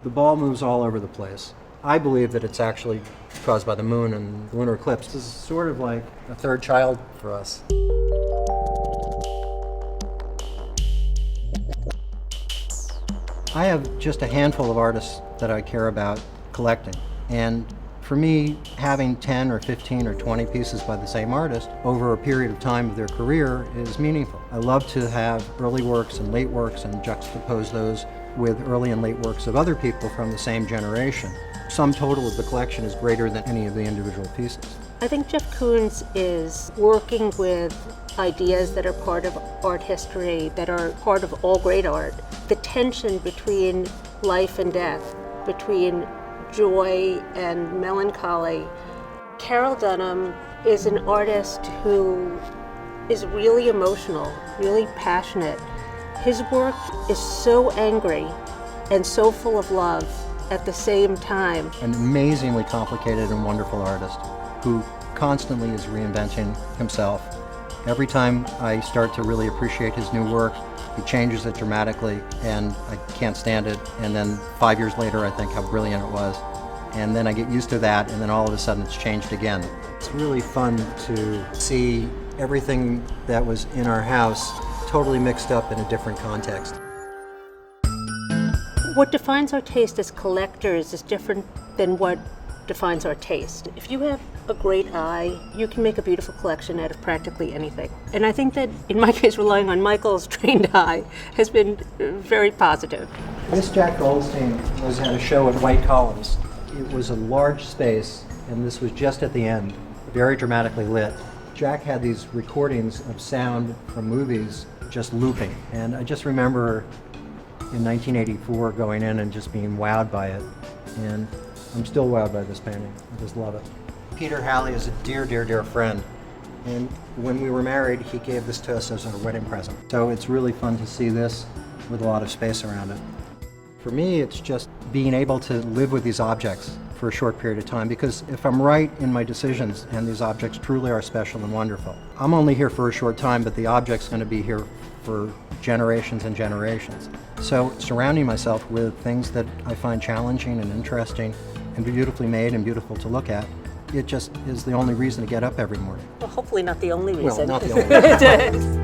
The ball moves all over the place. I believe that it's actually caused by the moon and lunar eclipse. This is sort of like a third child for us. I have just a handful of artists that I care about collecting. And for me, having 10 or 15 or 20 pieces by the same artist over a period of time of their career is meaningful. I love to have early works and late works and juxtapose those with early and late works of other people from the same generation. Sum total of the collection is greater than any of the individual pieces. I think Jeff Koons is working with ideas that are part of art history, that are part of all great art. The tension between life and death, between joy and melancholy. Carol Dunham is an artist who is really emotional, really passionate. His work is so angry and so full of love at the same time. An amazingly complicated and wonderful artist who constantly is reinventing himself. Every time I start to really appreciate his new work, he changes it dramatically and I can't stand it. And then 5 years later, I think how brilliant it was. And then I get used to that, and then all of a sudden it's changed again. It's really fun to see everything that was in our house totally mixed up in a different context. What defines our taste as collectors is different than what defines our taste. If you have a great eye, you can make a beautiful collection out of practically anything. And I think that, in my case, relying on Michael's trained eye has been very positive. This Jack Goldstein was at a show at White Columns. It was a large space, and this was just at the end, very dramatically lit. Jack had these recordings of sound from movies just looping, and I just remember in 1984 going in and just being wowed by it, and I'm still wowed by this painting. I just love it. Peter Halley is a dear, dear, dear friend, and when we were married, he gave this to us as our wedding present. So it's really fun to see this with a lot of space around it. For me, it's just being able to live with these objects for a short period of time, because if I'm right in my decisions and these objects truly are special and wonderful, I'm only here for a short time, but the object's going to be here for generations and generations. So surrounding myself with things that I find challenging and interesting and beautifully made and beautiful to look at, it just is the only reason to get up every morning. Well, hopefully not the only reason. Well, not the only reason.